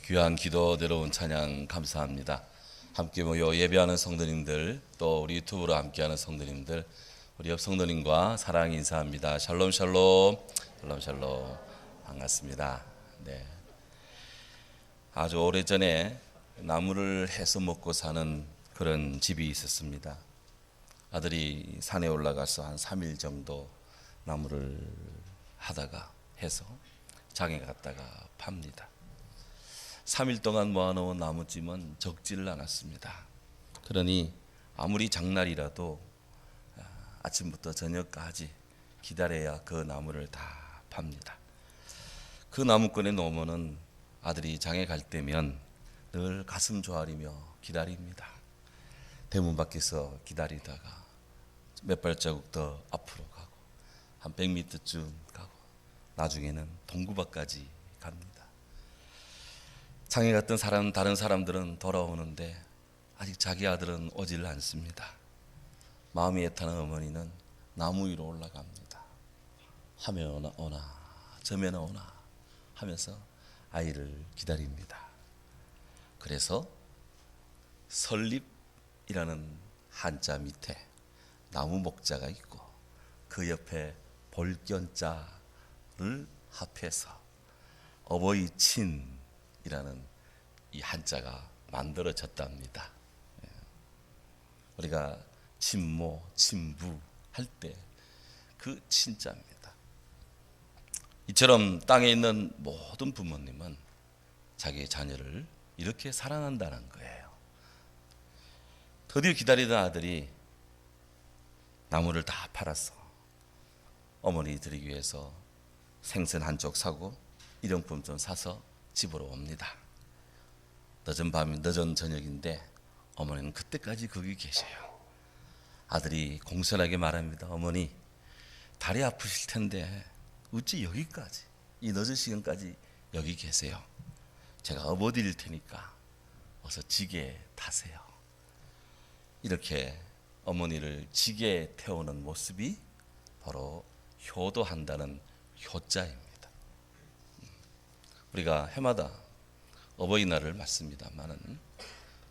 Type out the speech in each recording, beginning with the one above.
귀한 기도 들어온 찬양 감사합니다. 함께 모여 예배하는 성도님들, 또 우리 유튜브로 함께하는 성도님들, 우리 옆 성도님과 사랑 인사합니다. 샬롬 샬롬, 샬롬 샬롬. 반갑습니다. 네. 아주 오래전에 나무를 해서 먹고 사는 그런 집이 있었습니다. 아들이 산에 올라가서 한 3일 정도 나무를 하다가 해서 장에 갔다가 팝니다. 3일 동안 모아놓은 나무찜은 적지를 않았습니다. 그러니 아무리 장날이라도 아침부터 저녁까지 기다려야 그 나무를 다 팝니다. 그 나무꾼에 놓으면은 아들이 장에 갈 때면 늘 가슴 조아리며 기다립니다. 대문 밖에서 기다리다가 몇 발자국 더 앞으로 가고 한 100m쯤 가고 나중에는 동구밖까지 갑니다. 장에 갔던 다른 사람들은 돌아오는데 아직 자기 아들은 오질 않습니다. 마음이 애타는 어머니는 나무 위로 올라갑니다. 하면 오나 저면 오나 하면서 아이를 기다립니다. 그래서 설립이라는 한자 밑에 나무 목자가 있고 그 옆에 볼견자를 합해서 어버이친이라는 이 한자가 만들어졌답니다. 우리가 친모, 친부 할 때 그 친자입니다. 이처럼 땅에 있는 모든 부모님은 자기의 자녀를 이렇게 사랑한다는 거예요. 드디어 기다리던 아들이 나무를 다 팔아서 어머니 드리기 위해서 생선 한 쪽 사고 일용품 좀 사서 집으로 옵니다. 늦은 저녁인데 어머니는 그때까지 거기 계셔요. 아들이 공손하게 말합니다. 어머니, 다리 아프실 텐데 어찌 여기까지 이 늦은 시간까지 여기 계세요. 제가 업어드릴 테니까 어서 지게에 타세요. 이렇게 어머니를 지게에 태우는 모습이 바로 효도한다는 효자입니다. 우리가 해마다 어버이날을 맞습니다만은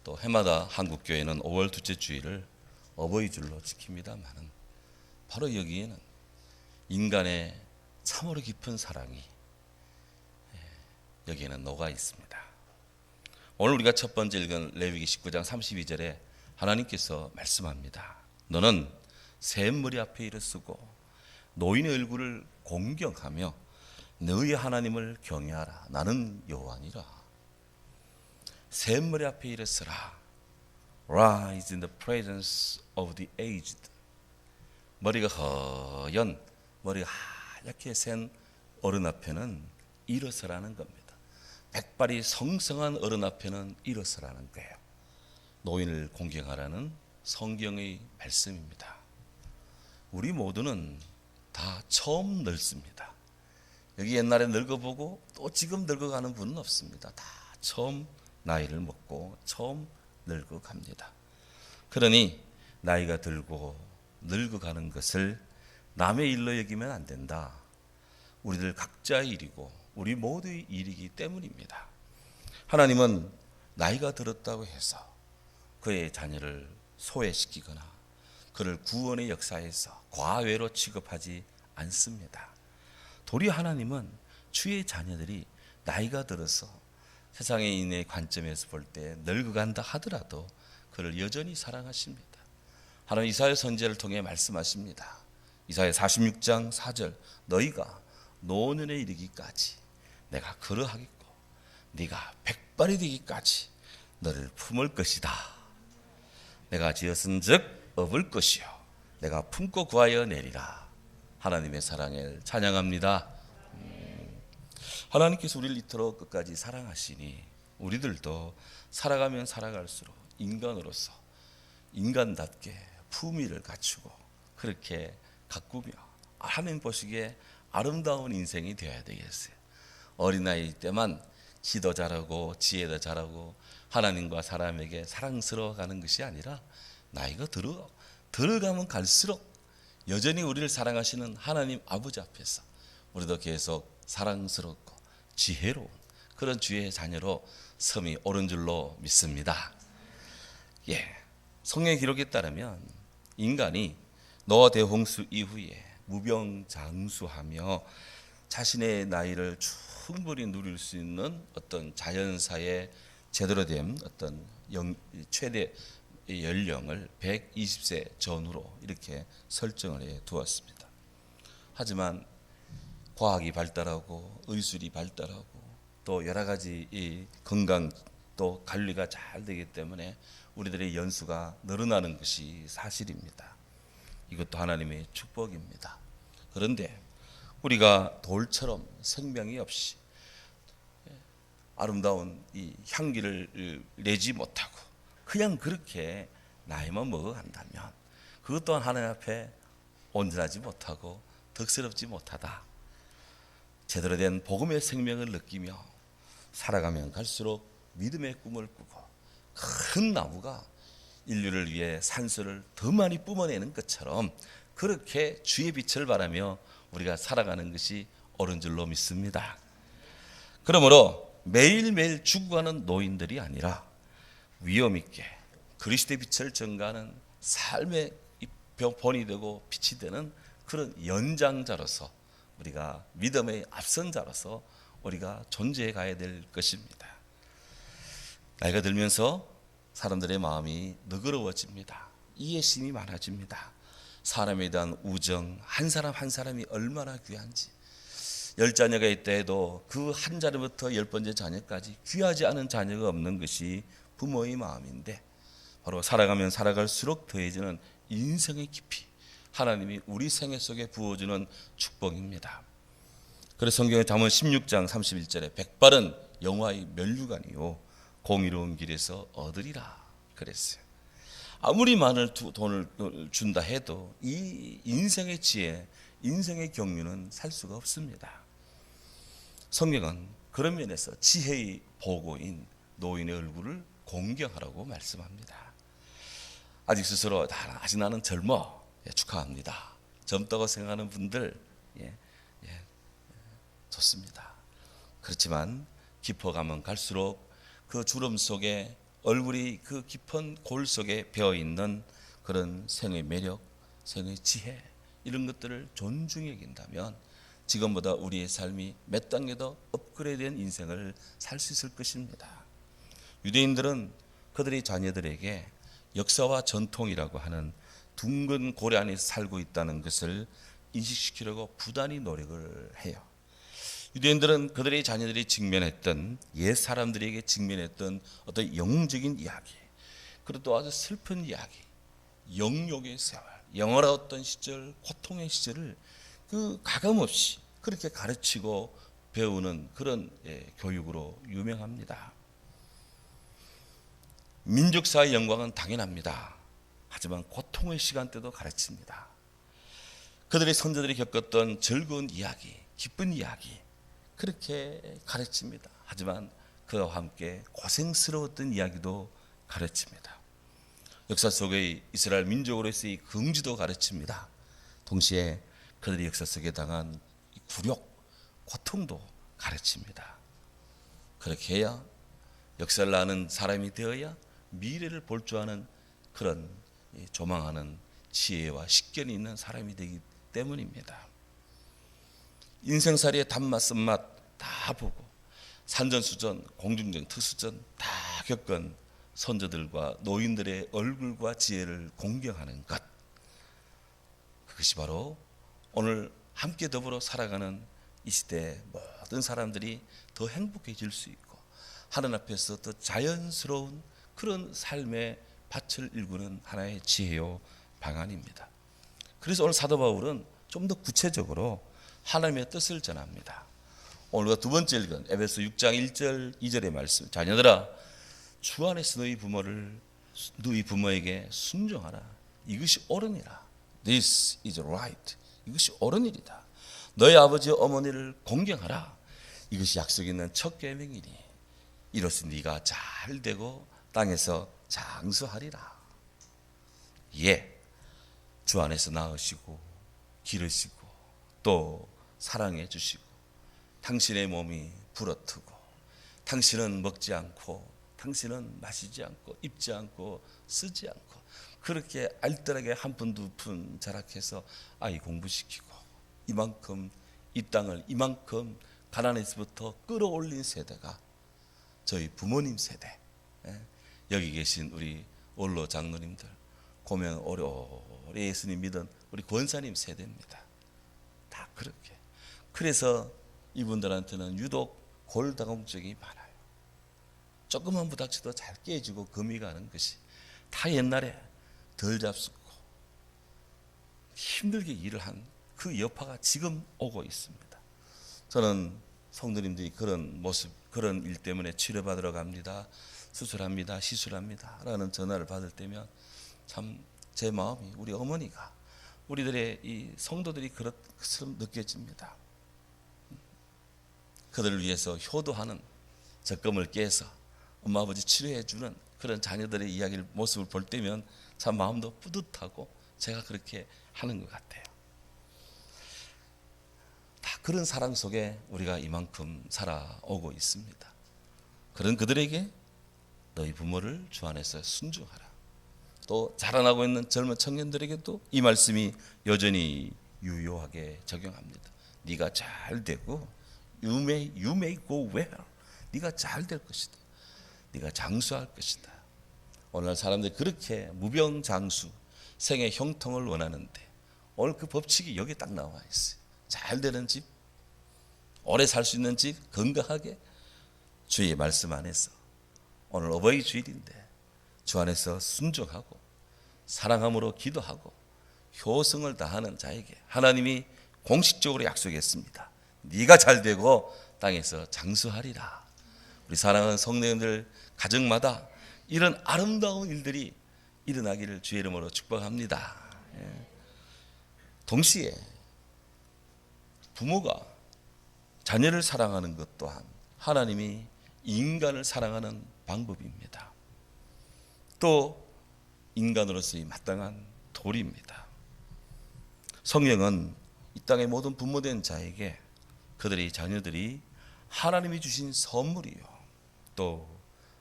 또 해마다 한국교회는 5월 둘째 주일을 어버이줄로 지킵니다만은 바로 여기에는 인간의 참으로 깊은 사랑이 여기에는 녹아 있습니다. 오늘 우리가 첫 번째 읽은 레위기 19장 32절에 하나님께서 말씀합니다. 너는 샘머리 앞에 일어서고 노인의 얼굴을 공경하며 너희 하나님을 경외하라. 나는 여호와니라. 샘머리 앞에 일어서라. Rise in the presence of the aged. 머리가 허연, 머리가 하얗게 센 어른 앞에는 일어서라는 겁니다. 백발이 성성한 어른 앞에는 일어서라는 거예요. 노인을 공경하라는 성경의 말씀입니다. 우리 모두는 다 처음 늙습니다. 여기 옛날에 늙어보고 또 지금 늙어가는 분은 없습니다. 다 처음 나이를 먹고 처음 늙어갑니다. 그러니 나이가 들고 늙어가는 것을 남의 일로 여기면 안 된다. 우리들 각자의 일이고 우리 모두의 일이기 때문입니다. 하나님은 나이가 들었다고 해서 그의 자녀를 소외시키거나 그를 구원의 역사에서 과외로 취급하지 않습니다. 도리어 하나님은 주의 자녀들이 나이가 들어서 세상의 인의 관점에서 볼 때 늙어간다 하더라도 그를 여전히 사랑하십니다. 하나님 이사야 선지자를 통해 말씀하십니다. 이사야 46장 4절 너희가 노년에 이르기까지 내가 그러하겠고 네가 백발이 되기까지 너를 품을 것이다. 내가 지었은즉 업을 것이요 내가 품고 구하여 내리라. 하나님의 사랑을 찬양합니다. 하나님께서 우리를 이토록 끝까지 사랑하시니 우리들도 살아가면 살아갈수록 인간으로서 인간답게 품위를 갖추고 그렇게 가꾸며 하나님 보시기에 아름다운 인생이 되어야 되겠어요. 어린아이 때만 지도 잘하고 지혜도 잘하고 하나님과 사람에게 사랑스러워가는 것이 아니라 나이가 들어가면 갈수록 여전히 우리를 사랑하시는 하나님 아버지 앞에서 우리도 계속 사랑스럽고 지혜로운 그런 주의 자녀로 섬이 오른 줄로 믿습니다. 성경 기록에 따르면 인간이 노아 대홍수 이후에 무병장수하며 자신의 나이를 충분히 누릴 수 있는 어떤 자연사의 제대로 된 어떤 최대 연령을 120세 전후로 이렇게 설정을 해 두었습니다. 하지만 과학이 발달하고 의술이 발달하고 또 여러 가지 이 건강 또 관리가 잘 되기 때문에 우리들의 연수가 늘어나는 것이 사실입니다. 이것도 하나님의 축복입니다. 그런데 우리가 돌처럼 생명이 없이 아름다운 이 향기를 내지 못하고 그냥 그렇게 나이만 먹어간다면 그것 또한 하나님 앞에 온전하지 못하고 덕스럽지 못하다. 제대로 된 복음의 생명을 느끼며 살아가면 갈수록 믿음의 꿈을 꾸고 큰 나무가 인류를 위해 산소를 더 많이 뿜어내는 것처럼 그렇게 주의 빛을 바라며 우리가 살아가는 것이 옳은 줄로 믿습니다. 그러므로 매일매일 죽어가는 노인들이 아니라 위엄 있게 그리스도의 빛을 전가하는 삶의 본이 되고 빛이 되는 그런 연장자로서 우리가 믿음의 앞선 자로서 우리가 존재해 가야 될 것입니다. 나이가 들면서 사람들의 마음이 너그러워집니다. 이해심이 많아집니다. 사람에 대한 우정, 한 사람 한 사람이 얼마나 귀한지, 10자녀가 있다 해도 그 한 자녀부터 10번째 자녀까지 귀하지 않은 자녀가 없는 것이 부모의 마음인데, 바로 살아가면 살아갈수록 더해지는 인생의 깊이, 하나님이 우리 생애 속에 부어주는 축복입니다. 그래서 성경의 잠언 16장 31절에 백발은 영화의 면류관이요 공의로운 길에서 얻으리라 그랬어요. 아무리 많은 돈을 준다 해도 이 인생의 지혜, 인생의 경륜은 살 수가 없습니다. 성경은 그런 면에서 지혜의 보고인 노인의 얼굴을 공경하라고 말씀합니다. 아직 나는 젊어. 축하합니다. 젊다고 생각하는 분들 좋습니다. 그렇지만 깊어가면 갈수록 그 주름 속에 얼굴이 그 깊은 골 속에 배어있는 그런 생의 매력, 생의 지혜, 이런 것들을 존중히 여긴다면 지금보다 우리의 삶이 몇 단계 더 업그레이드된 인생을 살 수 있을 것입니다. 유대인들은 그들의 자녀들에게 역사와 전통이라고 하는 둥근 고래 안에 살고 있다는 것을 인식시키려고 부단히 노력을 해요. 유대인들은 그들의 자녀들이 직면했던, 옛 사람들에게 직면했던 어떤 영웅적인 이야기, 그리고 또 아주 슬픈 이야기, 영욕의 세월, 영원했던 시절, 고통의 시절을 그 가감없이 그렇게 가르치고 배우는 그런 교육으로 유명합니다. 민족사의 영광은 당연합니다. 하지만 고통의 시간대도 가르칩니다. 그들의 선조들이 겪었던 즐거운 이야기, 기쁜 이야기, 그렇게 가르칩니다. 하지만 그와 함께 고생스러웠던 이야기도 가르칩니다. 역사 속의 이스라엘 민족으로서의 긍지도 가르칩니다. 동시에 그들이 역사 속에 당한 굴욕, 고통도 가르칩니다. 그렇게 해야 역사를 아는 사람이 되어야 미래를 볼 줄 아는 그런 조망하는 지혜와 식견이 있는 사람이 되기 때문입니다. 인생살이의 단맛, 쓴맛 다 보고 산전수전, 공중전, 특수전 다 겪은 선조들과 노인들의 얼굴과 지혜를 공경하는 것, 그것이 바로 오늘 함께 더불어 살아가는 이 시대의 모든 사람들이 더 행복해질 수 있고 하나님 앞에서 더 자연스러운 그런 삶의 밭을 일구는 하나의 지혜요 방안입니다. 그래서 오늘 사도 바울은 좀 더 구체적으로 하나님의 뜻을 전합니다. 오늘과 두 번째 읽은 에베소 6장 1절 2절의 말씀, 자녀들아 주 안에서 너희 부모에게 순종하라. 이것이 옳으니라. This is right. 이것이 옳은 일이다. 너희 아버지 어머니를 공경하라. 이것이 약속 있는 첫 계명이니 이로써 네가 잘 되고 땅에서 장수하리라. 주 안에서 낳으시고 기르시고 또 사랑해 주시고 당신의 몸이 부러뜨고 당신은 먹지 않고, 당신은 마시지 않고, 입지 않고, 쓰지 않고, 그렇게 알뜰하게 한 푼 두 푼 자락해서 아이 공부시키고, 이만큼 이 땅을 이만큼 가난에서부터 끌어올린 세대가 저희 부모님 세대, 여기 계신 우리 원로 장로님들, 고명 오래 예수님 믿은 우리 권사님 세대입니다. 다 그렇게. 그래서 이분들한테는 유독 골다공증이 많아요. 조금만 부닥쳐도 잘 깨지고 금이 가는 것이 다 옛날에 덜 잡수고 힘들게 일을 한 그 여파가 지금 오고 있습니다. 저는 성도님들이 그런 모습, 그런 일 때문에 치료받으러 갑니다, 수술합니다, 시술합니다 라는 전화를 받을 때면 참 제 마음이, 우리 어머니가, 우리들의 이 성도들이 그것처럼 느껴집니다. 그들을 위해서 효도하는, 적금을 깨서 엄마 아버지 치료해 주는 그런 자녀들의 이야기를, 모습을 볼 때면 참 마음도 뿌듯하고 제가 그렇게 하는 것 같아요. 다 그런 사랑 속에 우리가 이만큼 살아오고 있습니다. 그런 그들에게 너희 부모를 주 안에서 순종하라. 또 자라나고 있는 젊은 청년들에게도 이 말씀이 여전히 유효하게 적용합니다. 네가 잘 되고 You may go well. 네가 잘 될 것이다. 네가 장수할 것이다. 오늘날 사람들이 그렇게 무병장수, 생의 형통을 원하는데 오늘 그 법칙이 여기 딱 나와 있어요. 잘 되는 집, 오래 살 수 있는 집, 건강하게 주의 말씀 안에서, 오늘 어버이 주일인데 주 안에서 순종하고 사랑함으로 기도하고 효성을 다하는 자에게 하나님이 공식적으로 약속했습니다. 네가 잘 되고 땅에서 장수하리라. 우리 사랑하는 성도님들 가정마다 이런 아름다운 일들이 일어나기를 주의 이름으로 축복합니다. 동시에 부모가 자녀를 사랑하는 것 또한 하나님이 인간을 사랑하는 방법입니다. 또 인간으로서의 마땅한 도리입니다. 성경은 이 땅의 모든 부모된 자에게 그들의 자녀들이 하나님이 주신 선물이요, 또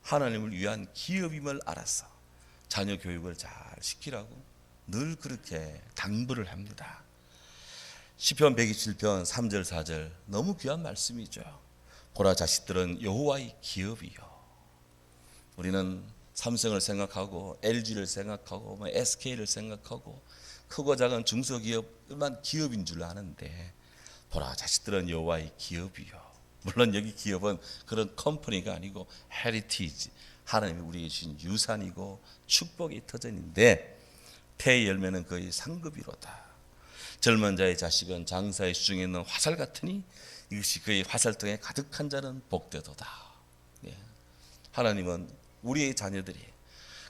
하나님을 위한 기업임을 알아서 자녀 교육을 잘 시키라고 늘 그렇게 당부를 합니다. 시편 127편 3절 4절 너무 귀한 말씀이죠. 보라, 자식들은 여호와의 기업이요. 우리는 삼성을 생각하고 LG를 생각하고 SK를 생각하고 크고 작은 중소기업만 기업인 줄 아는데, 보라, 자식들은 여호와의 기업이요. 물론 여기 기업은 그런 컴퍼니가 아니고 헤리티지, 하나님이 우리에게 주신 유산이고 축복의 터전인데, 태의 열매는 거의 상급이로다. 젊은 자의 자식은 장사의 수중에 있는 화살 같으니 이것이 그의 화살통에 가득한 자는 복되도다. 하나님은 우리의 자녀들이,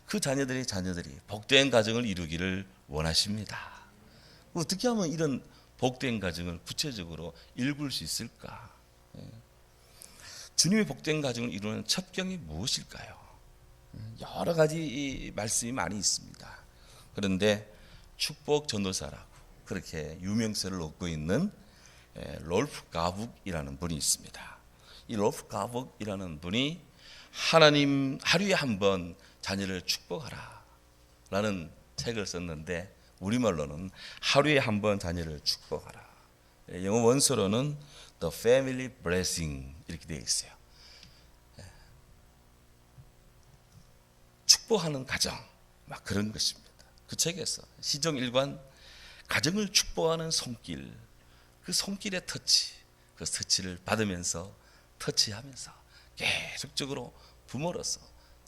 그 자녀들의 자녀들이 복된 가정을 이루기를 원하십니다. 어떻게 하면 이런 복된 가정을 구체적으로 일굴 수 있을까? 주님의 복된 가정을 이루는 첩경이 무엇일까요? 여러 가지 말씀이 많이 있습니다. 그런데 축복 전도사라고 그렇게 유명세를 얻고 있는 롤프 가북이라는 분이 있습니다. 이 롤프 가북이라는 분이 하나님 하루에 한 번 자녀를 축복하라 라는 책을 썼는데, 우리말로는 하루에 한 번 자녀를 축복하라, 영어 원서로는 The Family Blessing 이렇게 되어 있어요. 축복하는 가정, 막 그런 것입니다. 그 책에서 시종일관 가정을 축복하는 손길, 그 손길의 터치, 그 터치를 받으면서 터치하면서 계속적으로 부모로서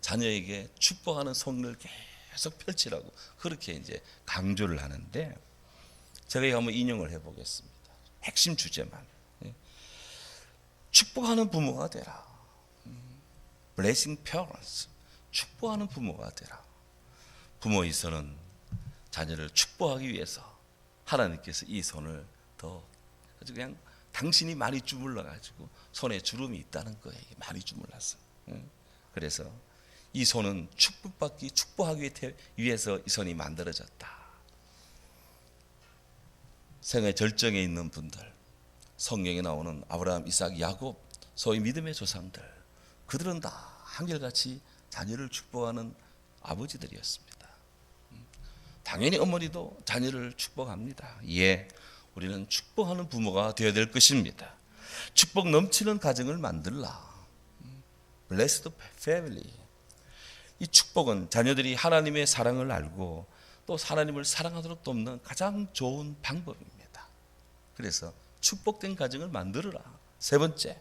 자녀에게 축복하는 손을 계속 펼치라고 그렇게 이제 강조를 하는데, 제가 한번 인용을 해보겠습니다. 핵심 주제만. 축복하는 부모가 되라. Blessing parents. 축복하는 부모가 되라. 부모의 손은 자녀를 축복하기 위해서 하나님께서 이 손을 더 아주 그냥 당신이 많이 주물러 가지고 손에 주름이 있다는 거예요. 많이 주물렀어. 그래서 이 손은 축복하기 위해서 이 손이 만들어졌다. 생의 절정에 있는 분들, 성경에 나오는 아브라함, 이삭, 야곱, 소위 믿음의 조상들, 그들은 다 한결같이 자녀를 축복하는 아버지들이었습니다. 당연히 어머니도 자녀를 축복합니다. 예, 우리는 축복하는 부모가 되어야 될 것입니다. 축복 넘치는 가정을 만들라. Blessed family. 이 축복은 자녀들이 하나님의 사랑을 알고 또 하나님을 사랑하도록 돕는 가장 좋은 방법입니다. 그래서 축복된 가정을 만들어라. 세 번째,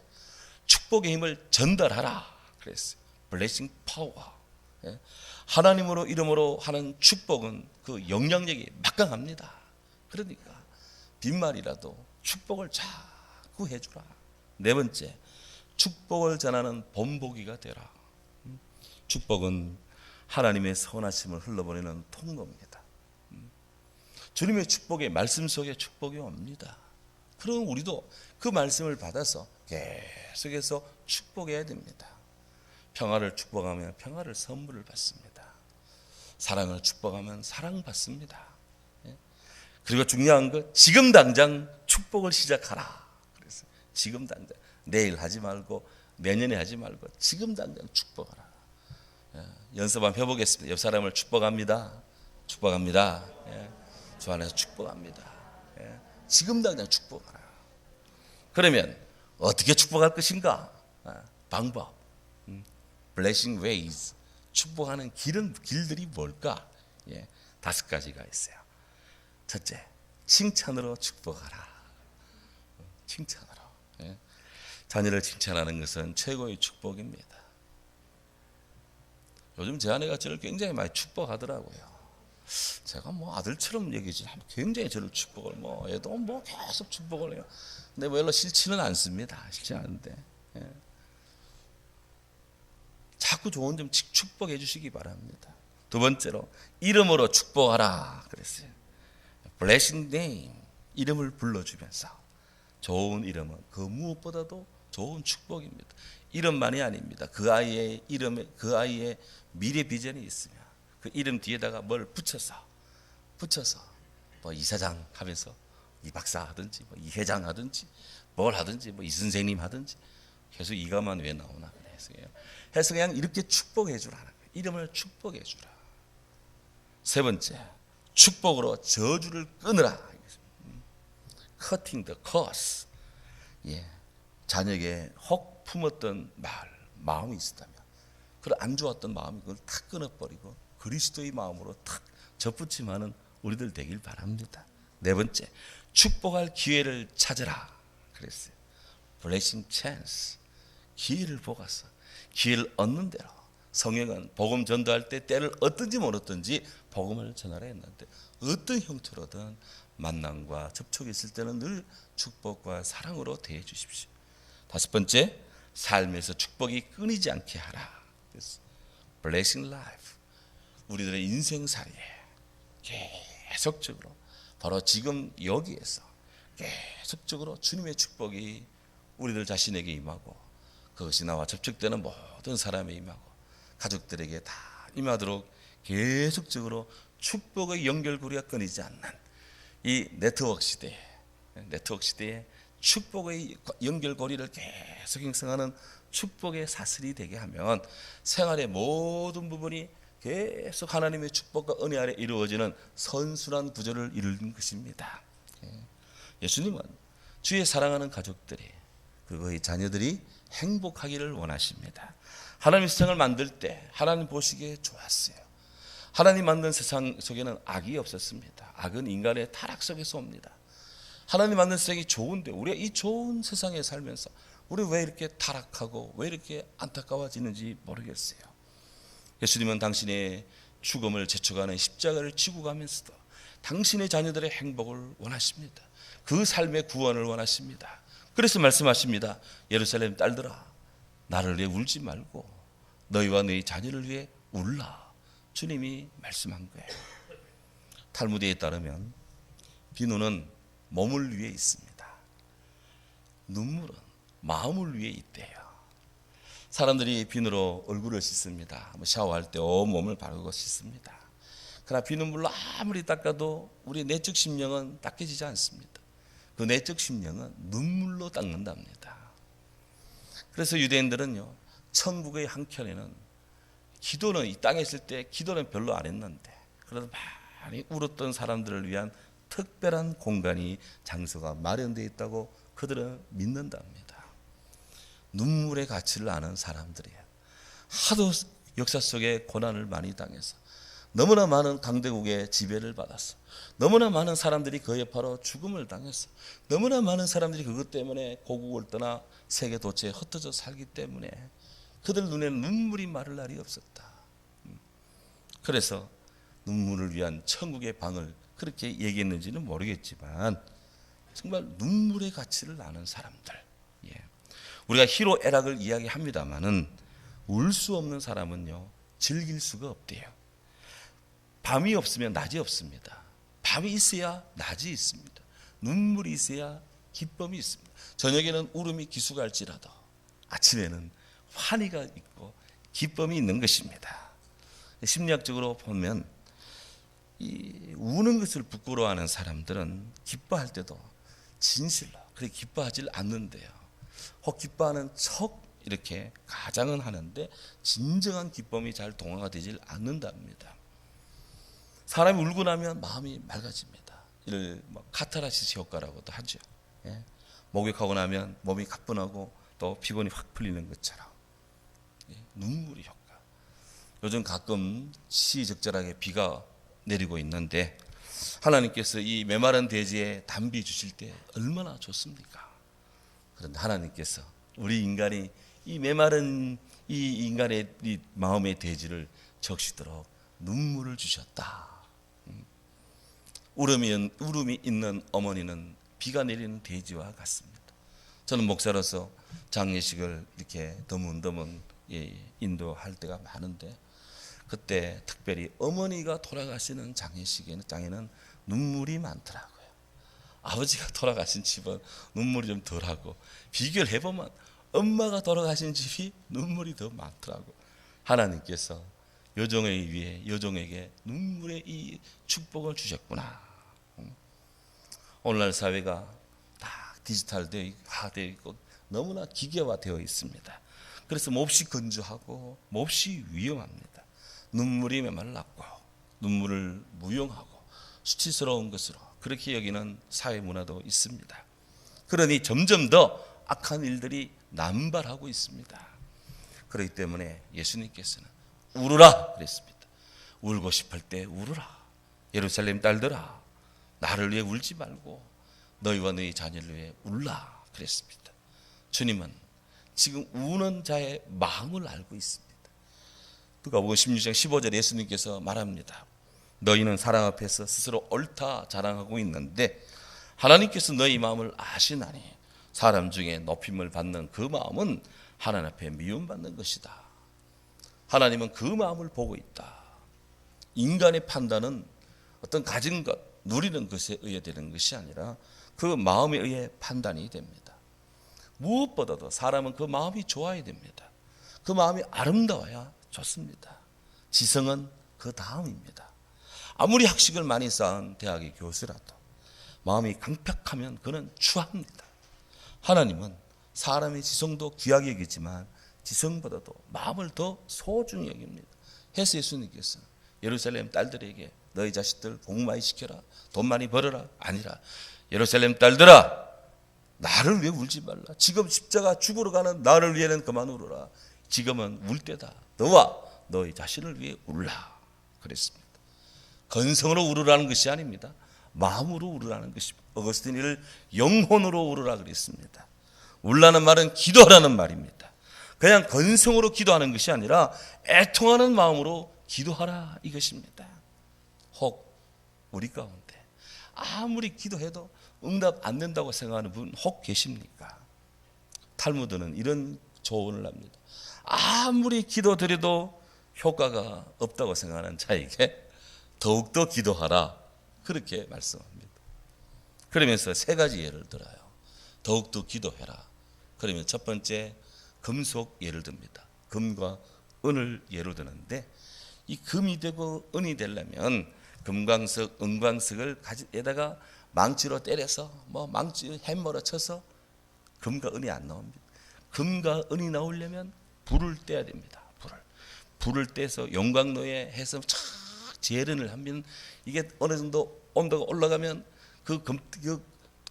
축복의 힘을 전달하라. 그랬어요. Blessing power. 하나님으로 이름으로 하는 축복은 그 영향력이 막강합니다. 그러니까 빈말이라도 축복을 자꾸 해주라. 네 번째, 축복을 전하는 본보기가 되라. 축복은 하나님의 선하심을 흘러보내는 통로입니다. 주님의 축복의 말씀 속에 축복이 옵니다. 그럼 우리도 그 말씀을 받아서 계속해서 축복해야 됩니다. 평화를 축복하면 평화를 선물을 받습니다. 사랑을 축복하면 사랑받습니다. 그리고 중요한 것, 지금 당장 축복을 시작하라. 그래서 지금 당장, 내일 하지 말고 내년에 하지 말고 지금 당장 축복하라. 연습 한번 해보겠습니다. 옆 사람을 축복합니다. 축복합니다. 저 안에서 축복합니다. 지금 당장 축복하라. 그러면 어떻게 축복할 것인가? 방법. Blessing ways. 축복하는 길들이 뭘까? 5가지가 있어요. 첫째, 칭찬으로 축복하라. 칭찬으로. 자녀를 칭찬하는 것은 최고의 축복입니다. 요즘 제 아내가 저를 굉장히 많이 축복하더라고요. 제가 뭐 아들처럼 얘기지, 굉장히 저를 축복을 얘도 계속 축복을 해요. 근데 별로 싫지는 않습니다. 싫지 않은데 자꾸 좋은 점 축복해 주시기 바랍니다. 두 번째로 이름으로 축복하라 그랬어요. Blessing name, 이름을 불러주면서 좋은 이름은 그 무엇보다도 좋은 축복입니다. 이름만이 아닙니다. 그 아이의 이름에 그 아이의 미래 비전이 있으면 그 이름 뒤에다가 뭘 붙여서 뭐 이사장 하면서 이 박사 하든지 뭐 이 회장 하든지 뭘 하든지 뭐 이 선생님 하든지 계속 이가만 왜 나오나 해서 그냥 이렇게 축복해 주라는 거예요. 이름을 축복해 주라. 세 번째, 축복으로 저주를 끊으라. Cutting the curse. 자녀에게 혹 품었던 마음이 있었다면, 그런 안 좋았던 마음이 그걸 탁 끊어버리고 그리스도의 마음으로 탁 접붙임하는 우리들 되길 바랍니다. 네 번째, 축복할 기회를 찾으라 그랬어요. Blessing chance. 기회를 보가서 기회를 얻는 대로. 성경은 복음 전도할 때 때를 얻든지 모르든지 복음을 전하라 했는데 어떤 형태로든 만남과 접촉이 있을 때는 늘 축복과 사랑으로 대해 주십시오. 다섯 번째, 삶에서 축복이 끊이지 않게 하라. Blessing life. 우리들의 인생살이에 계속적으로 바로 지금 여기에서 계속적으로 주님의 축복이 우리들 자신에게 임하고 그것이 나와 접촉되는 모든 사람에 임하고 가족들에게 다 임하도록 계속적으로 축복의 연결고리가 끊이지 않는 이 네트워크 시대에 축복의 연결고리를 계속 형성하는 축복의 사슬이 되게 하면 생활의 모든 부분이 계속 하나님의 축복과 은혜 아래 이루어지는 선순환 구조를 이루는 것입니다. 예수님은 주의 사랑하는 가족들이 그리고 이 자녀들이 행복하기를 원하십니다. 하나님 세상을 만들 때 하나님 보시기에 좋았어요. 하나님 만든 세상 속에는 악이 없었습니다. 악은 인간의 타락 속에서 옵니다. 하나님 만든 세상이 좋은데 우리가 이 좋은 세상에 살면서 우리 왜 이렇게 타락하고 왜 이렇게 안타까워지는지 모르겠어요. 예수님은 당신의 죽음을 제쳐가는 십자가를 지고 가면서도 당신의 자녀들의 행복을 원하십니다. 그 삶의 구원을 원하십니다. 그래서 말씀하십니다. 예루살렘 딸들아, 나를 위해 울지 말고 너희와 너희 자녀를 위해 울라. 주님이 말씀한 거예요. 탈무드에 따르면 비누는 몸을 위해 있습니다. 눈물은 마음을 위해 있대요. 사람들이 비누로 얼굴을 씻습니다. 샤워할 때 온몸을 바르고 씻습니다. 그러나 비눗물로 아무리 닦아도 우리 내적 심령은 닦여지지 않습니다. 그 내적 심령은 눈물로 닦는답니다. 그래서 유대인들은요, 천국의 한켠에는 기도는 이 땅에 있을 때 기도는 별로 안 했는데 그래도 많이 울었던 사람들을 위한 특별한 공간이 장소가 마련되어 있다고 그들은 믿는답니다. 눈물의 가치를 아는 사람들이에요. 하도 역사 속에 고난을 많이 당해서 너무나 많은 강대국의 지배를 받았어. 너무나 많은 사람들이 그의 바로 죽음을 당했어. 너무나 많은 사람들이 그것 때문에 고국을 떠나 세계 도처에 흩어져 살기 때문에 그들 눈에는 눈물이 마를 날이 없었다. 그래서 눈물을 위한 천국의 방을 그렇게 얘기했는지는 모르겠지만 정말 눈물의 가치를 아는 사람들. 우리가 희로애락을 이야기합니다마는 울 수 없는 사람은요 즐길 수가 없대요. 밤이 없으면 낮이 없습니다. 밤이 있어야 낮이 있습니다. 눈물이 있어야 기쁨이 있습니다. 저녁에는 울음이 기수갈지라도 아침에는 환희가 있고 기쁨이 있는 것입니다. 심리학적으로 보면 이 우는 것을 부끄러워하는 사람들은 기뻐할 때도 진실로 그렇게 기뻐하지 않는데요. 혹 기뻐하는 척 이렇게 가장은 하는데 진정한 기쁨이 잘 동화가 되질 않는답니다. 사람이 울고 나면 마음이 맑아집니다. 이를 카타르시스 효과라고도 하죠. 목욕하고 나면 몸이 가뿐하고 또 피곤이 확 풀리는 것처럼 눈물의 효과. 요즘 가끔 시적절하게 비가 내리고 있는데 하나님께서 이 메마른 대지에 단비 주실 때 얼마나 좋습니까? 그런데 하나님께서 우리 인간이 이 메마른 이 인간의 이 마음의 대지를 적시도록 눈물을 주셨다. 울음이 있는 어머니는 비가 내리는 대지와 같습니다. 저는 목사로서 장례식을 이렇게 드문드문 인도할 때가 많은데 그때 특별히 어머니가 돌아가시는 장례식장에는 눈물이 많더라고요. 아버지가 돌아가신 집은 눈물이 좀 덜하고 비교를 해보면 엄마가 돌아가신 집이 눈물이 더 많더라고요. 하나님께서 여종에 위해 여종에게 눈물의 이 축복을 주셨구나. 오늘날 사회가 다 디지털되어 있고 너무나 기계화되어 있습니다. 그래서 몹시 건조하고 몹시 위험합니다. 눈물이 메말랐고 눈물을 무용하고 수치스러운 것으로 그렇게 여기는 사회 문화도 있습니다. 그러니 점점 더 악한 일들이 남발하고 있습니다. 그렇기 때문에 예수님께서는 울으라 그랬습니다. 울고 싶을 때 울으라. 예루살렘 딸들아 나를 위해 울지 말고 너희와 너희 자녀를 위해 울라 그랬습니다. 주님은 지금 우는 자의 마음을 알고 있습니다. 누가복음 16장 15절에 예수님께서 말합니다. 너희는 사랑 앞에서 스스로 옳다 자랑하고 있는데 하나님께서 너희 마음을 아시나니 사람 중에 높임을 받는 그 마음은 하나님 앞에 미움받는 것이다. 하나님은 그 마음을 보고 있다. 인간의 판단은 어떤 가진 것, 누리는 것에 의해 되는 것이 아니라 그 마음에 의해 판단이 됩니다. 무엇보다도 사람은 그 마음이 좋아야 됩니다. 그 마음이 아름다워야 좋습니다. 지성은 그 다음입니다. 아무리 학식을 많이 쌓은 대학의 교수라도 마음이 강팍하면 그는 추합니다. 하나님은 사람의 지성도 귀하게 여기지만 지성보다도 마음을 더 소중히 여깁니다. 해서 예수님께서 예루살렘 딸들에게 너희 자식들 공부 많이 시켜라, 돈 많이 벌어라 아니라 예루살렘 딸들아 나를 왜 울지 말라. 지금 십자가 죽으러 가는 나를 위해는 그만 울어라. 지금은 울 때다. 너와 너희 자신을 위해 울라 그랬습니다. 건성으로 울으라는 것이 아닙니다. 마음으로 울으라는 것입니다. 어거스틴 이를 영혼으로 울으라 그랬습니다. 울라는 말은 기도하라는 말입니다. 그냥 건성으로 기도하는 것이 아니라 애통하는 마음으로 기도하라 이것입니다. 혹 우리 가운데 아무리 기도해도 응답 안 된다고 생각하는 분 혹 계십니까? 탈무드는 이런 조언을 합니다. 아무리 기도드려도 효과가 없다고 생각하는 자에게 더욱더 기도하라 그렇게 말씀합니다. 그러면서 세 가지 예를 들어요. 더욱더 기도해라. 그러면 첫 번째 금속 예를 듭니다. 금과 은을 예로 드는데 이 금이 되고 은이 되려면 금광석, 은광석을 에다가 망치로 때려서 망치 햄머로 쳐서 금과 은이 안 나옵니다. 금과 은이 나오려면 불을 떼야 됩니다. 불을 떼서 용광로에 해서 착 재련을 하면 이게 어느 정도 온도가 올라가면 그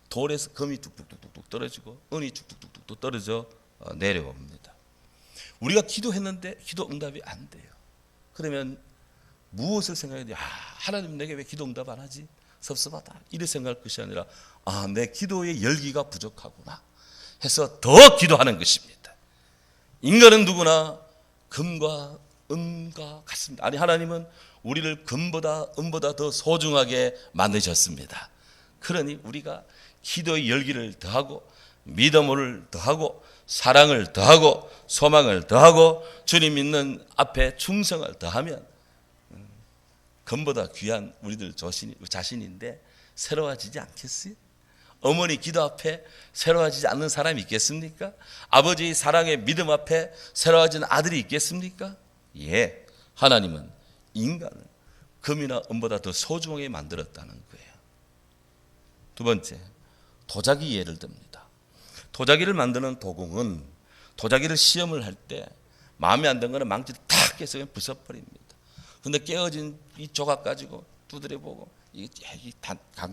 돌에서 금이 뚝뚝뚝뚝 떨어지고 은이 뚝뚝뚝뚝 떨어져 내려옵니다. 우리가 기도했는데 기도 응답이 안 돼요. 그러면 무엇을 생각해야 돼요? 하나님 내게 왜 기도 응답 안 하지? 섭섭하다. 이렇게 생각할 것이 아니라 내 기도의 열기가 부족하구나 해서 더 기도하는 것입니다. 인간은 누구나 금과 은과 같습니다. 아니 하나님은 우리를 금보다 은보다 더 소중하게 만드셨습니다. 그러니 우리가 기도의 열기를 더하고 믿음을 더하고 사랑을 더하고 소망을 더하고 주님 믿는 앞에 충성을 더하면 금보다 귀한 우리들 자신인데 새로워지지 않겠어요? 어머니 기도 앞에 새로워지지 않는 사람이 있겠습니까? 아버지의 사랑의 믿음 앞에 새로워지는 아들이 있겠습니까? 예, 하나님은 인간을 금이나 은보다 더 소중하게 만들었다는 거예요. 두 번째, 도자기 예를 듭니다. 도자기를 만드는 도공은 도자기를 시험을 할 때 마음에 안 드는 거는 망치를 탁 깨서 그냥 부숴버립니다. 근데 깨어진 이 조각 가지고 두드려보고 이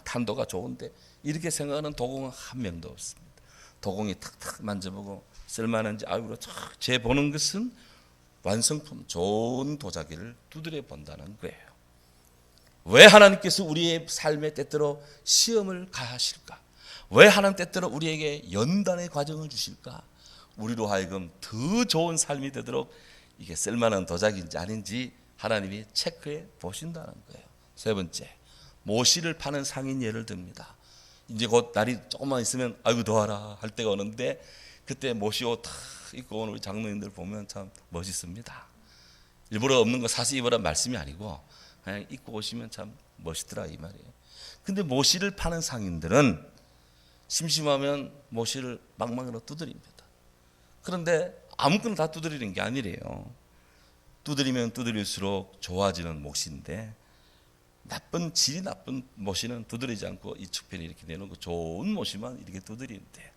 탄도가 좋은데 이렇게 생각하는 도공은 한 명도 없습니다. 도공이 탁탁 만져보고 쓸만한지 아이고 재 보는 것은 완성품 좋은 도자기를 두드려 본다는 거예요. 왜 하나님께서 우리의 삶에 때때로 시험을 가하실까? 왜 하나님 때때로 우리에게 연단의 과정을 주실까? 우리로 하여금 더 좋은 삶이 되도록 이게 쓸만한 도자기인지 아닌지 하나님이 체크해 보신다는 거예요. 세 번째, 모시를 파는 상인 예를 듭니다. 이제 곧 날이 조금만 있으면 아이고 더워라 할 때가 오는데 그때 모시 옷 다 입고 오는 우리 장로님들 보면 참 멋있습니다. 일부러 없는 거 사서 입으라는 말씀이 아니고 그냥 입고 오시면 참 멋있더라 이 말이에요. 근데 모시를 파는 상인들은 심심하면 모시를 망망으로 두드립니다. 그런데 아무거나 다 두드리는 게 아니래요. 두드리면 두드릴수록 좋아지는 몫인데 질이 나쁜 모시는 두드리지 않고 이 측편이 이렇게 내놓고 좋은 모시만 이렇게 두드리는데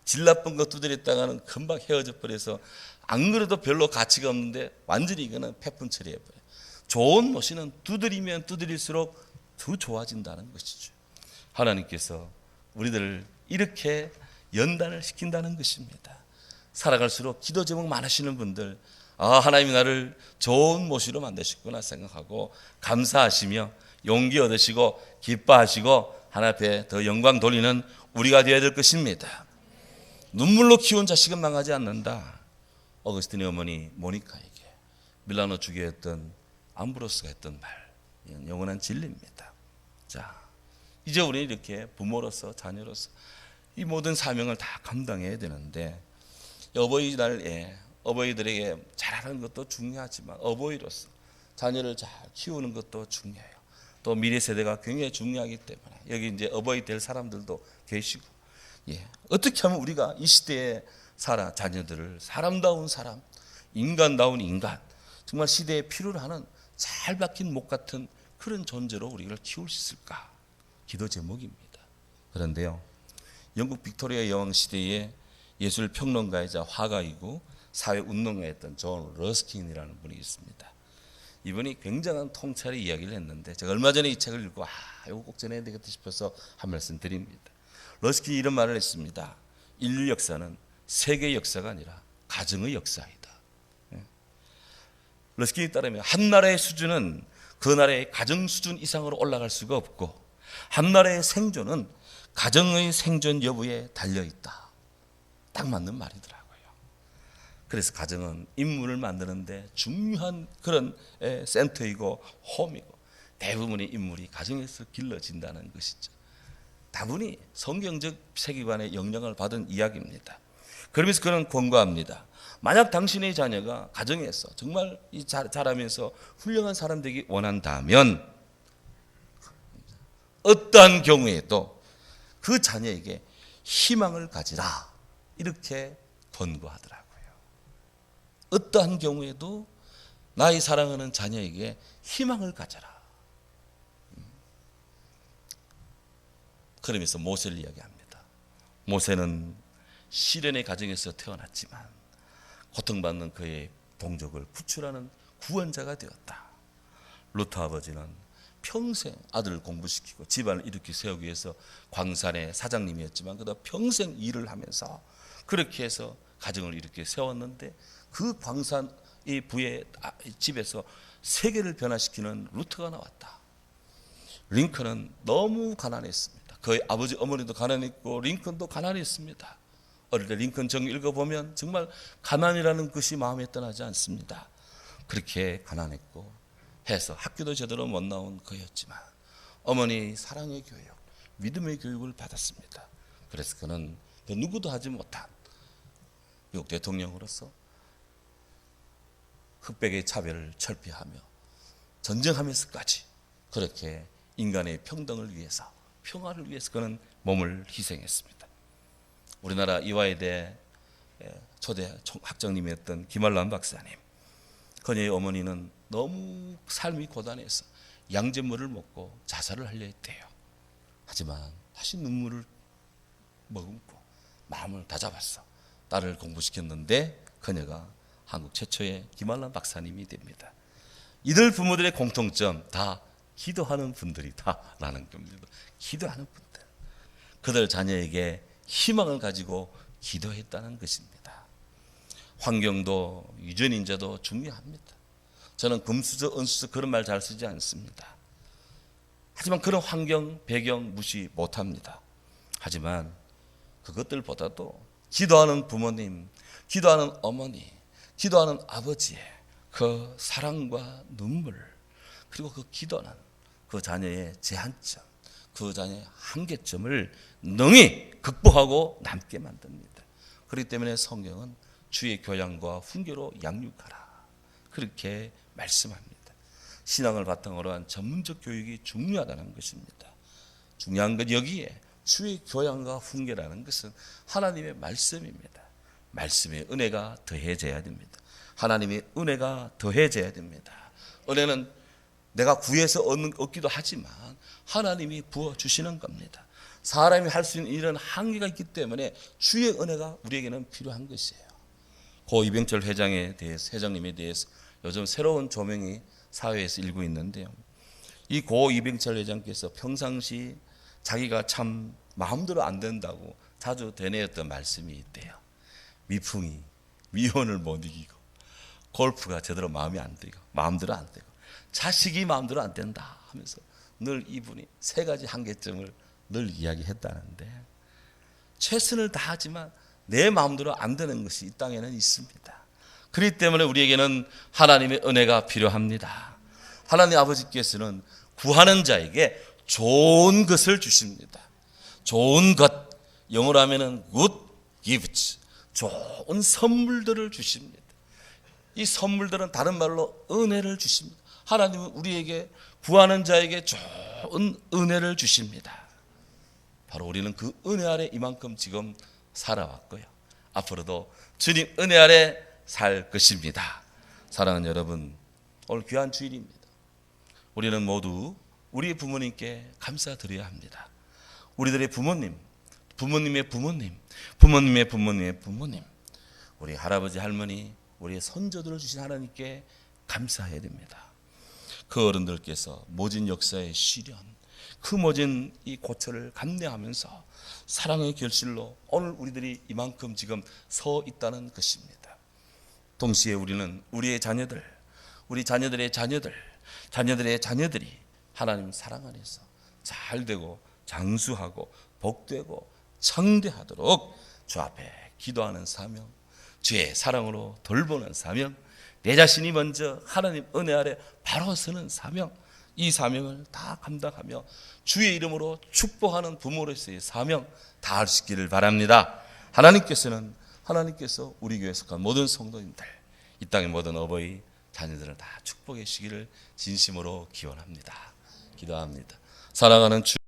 질 나쁜 거 두드렸다가는 금방 헤어져 버려서 안 그래도 별로 가치가 없는데 완전히 이거는 폐품 처리해버려요. 좋은 모시는 두드리면 두드릴수록 더 좋아진다는 것이죠. 하나님께서 우리들을 이렇게 연단을 시킨다는 것입니다. 살아갈수록 기도 제목 많으시는 분들 하나님이 나를 좋은 모시로 만드셨구나 생각하고 감사하시며 용기 얻으시고 기뻐하시고 하나님 앞에 더 영광 돌리는 우리가 되어야 될 것입니다. 눈물로 키운 자식은 망하지 않는다. 어거스틴의 어머니 모니카에게 밀라노 주교였던 암브로스가 했던 말, 이건 영원한 진리입니다. 자, 이제 우리는 이렇게 부모로서 자녀로서 이 모든 사명을 다 감당해야 되는데 어버이날에 어버이들에게 잘하는 것도 중요하지만 어버이로서 자녀를 잘 키우는 것도 중요해요. 또 미래 세대가 굉장히 중요하기 때문에 여기 이제 어버이 될 사람들도 계시고, 어떻게 하면 우리가 이 시대에 자녀들을 사람다운 사람, 인간다운 인간, 정말 시대에 필요로 하는 잘 박힌 목 같은 그런 존재로 우리를 키울 수 있을까? 기도 제목입니다. 그런데요, 영국 빅토리아 여왕 시대에 예술 평론가이자 화가이고 사회 운동가였던 존 러스킨이라는 분이 있습니다. 이분이 굉장한 통찰의 이야기를 했는데 제가 얼마 전에 이 책을 읽고 이거 꼭 전해야 되겠다 싶어서 한 말씀 드립니다. 러스킨이 이런 말을 했습니다. 인류 역사는 세계 역사가 아니라 가정의 역사이다. 러스킨에 따르면 한 나라의 수준은 그 나라의 가정 수준 이상으로 올라갈 수가 없고 한 나라의 생존은 가정의 생존 여부에 달려있다. 딱 맞는 말이더라고요. 그래서 가정은 인물을 만드는데 중요한 그런 센터이고 홈이고 대부분의 인물이 가정에서 길러진다는 것이죠. 다분히 성경적 세계관의 영향을 받은 이야기입니다. 그러면서 그는 권고합니다. 만약 당신의 자녀가 가정에서 정말 자라면서 훌륭한 사람 되기 원한다면 어떠한 경우에도 그 자녀에게 희망을 가지라 이렇게 권고하더라고요. 어떠한 경우에도 나의 사랑하는 자녀에게 희망을 가져라. 그러면서 모세를 이야기합니다. 모세는 시련의 가정에서 태어났지만 고통받는 그의 동족을 구출하는 구원자가 되었다. 루트 아버지는 평생 아들을 공부시키고 집안을 이렇게 세우기 위해서 광산의 사장님이었지만 그도 평생 일을 하면서 그렇게 해서 가정을 이렇게 세웠는데 그 광산의 부의 집에서 세계를 변화시키는 루트가 나왔다. 링컨은 너무 가난했습니다. 그의 아버지 어머니도 가난했고 링컨도 가난했습니다. 어릴 때 링컨 정 읽어보면 정말 가난이라는 것이 마음에 떠나지 않습니다. 그렇게 가난했고 해서 학교도 제대로 못 나온 그였지만 어머니 사랑의 교육, 믿음의 교육을 받았습니다. 그래서 그는 그 누구도 하지 못한 미국 대통령으로서 흑백의 차별을 철폐하며 전쟁하면서까지 그렇게 인간의 평등을 위해서 평화를 위해서 그는 몸을 희생했습니다. 우리나라 이화여대 초대 학장님이었던 김한란 박사님, 그녀의 어머니는 너무 삶이 고단해서 양잿물을 먹고 자살을 하려 했대요. 하지만 다시 눈물을 머금고 마음을 다잡았어. 딸을 공부시켰는데 그녀가 한국 최초의 김한란 박사님이 됩니다. 이들 부모들의 공통점 다 기도하는 분들이다라는 겁니다. 기도하는 분들. 그들 자녀에게 희망을 가지고 기도했다는 것입니다. 환경도 유전인자도 중요합니다. 저는 금수저, 은수저 그런 말 잘 쓰지 않습니다. 하지만 그런 환경, 배경 무시 못합니다. 하지만 그것들보다도 기도하는 부모님, 기도하는 어머니, 기도하는 아버지의 그 사랑과 눈물, 그리고 그 기도는 그 자녀의 제한점, 그 자녀의 한계점을 능히 극복하고 남게 만듭니다. 그렇기 때문에 성경은 주의 교양과 훈계로 양육하라 그렇게 말씀합니다. 신앙을 바탕으로 한 전문적 교육이 중요하다는 것입니다. 중요한 건 여기에 주의 교양과 훈계라는 것은 하나님의 말씀입니다. 말씀의 은혜가 더해져야 됩니다. 하나님의 은혜가 더해져야 됩니다. 은혜는 내가 구해서 얻기도 하지만 하나님이 부어주시는 겁니다. 사람이 할 수 있는 일은 한계가 있기 때문에 주의 은혜가 우리에게는 필요한 것이에요. 고 이병철 회장님에 대해서 요즘 새로운 조명이 사회에서 일고 있는데요. 이 고 이병철 회장께서 평상시 자기가 참 마음대로 안 된다고 자주 되뇌었던 말씀이 있대요. 미풍이 미혼을 못 이기고 골프가 제대로 마음대로 안 되고 자식이 마음대로 안 된다 하면서 늘 이분이 세 가지 한계점을 늘 이야기했다는데, 최선을 다하지만 내 마음대로 안 되는 것이 이 땅에는 있습니다. 그렇기 때문에 우리에게는 하나님의 은혜가 필요합니다. 하나님 아버지께서는 구하는 자에게 좋은 것을 주십니다. 좋은 것, 영어로 하면은 good gifts, 좋은 선물들을 주십니다. 이 선물들은 다른 말로 은혜를 주십니다. 하나님은 우리에게 구하는 자에게 좋은 은혜를 주십니다. 바로 우리는 그 은혜 아래 이만큼 지금 살아왔고요. 앞으로도 주님 은혜 아래 살 것입니다. 사랑하는 여러분, 오늘 귀한 주일입니다. 우리는 모두 우리 부모님께 감사드려야 합니다. 우리들의 부모님, 부모님의 부모님, 부모님의 부모님의 부모님, 우리 할아버지 할머니, 우리의 선조들을 주신 하나님께 감사해야 됩니다. 그 어른들께서 모진 역사의 시련, 그 모진 이 고초를 감내하면서 사랑의 결실로 오늘 우리들이 이만큼 지금 서 있다는 것입니다. 동시에 우리는 우리의 자녀들, 우리 자녀들의 자녀들, 자녀들의 자녀들이 하나님 사랑 안에서 잘되고 장수하고 복되고 청대하도록 주 앞에 기도하는 사명, 주의 사랑으로 돌보는 사명, 내 자신이 먼저 하나님 은혜 아래 바로 서는 사명, 이 사명을 다 감당하며 주의 이름으로 축복하는 부모로서의 사명 다 할 수 있기를 바랍니다. 하나님께서 우리 교회에 속한 모든 성도님들, 이 땅의 모든 어버이 자녀들을 다 축복해 주시기를 진심으로 기원합니다. 기도합니다. 사랑하는 주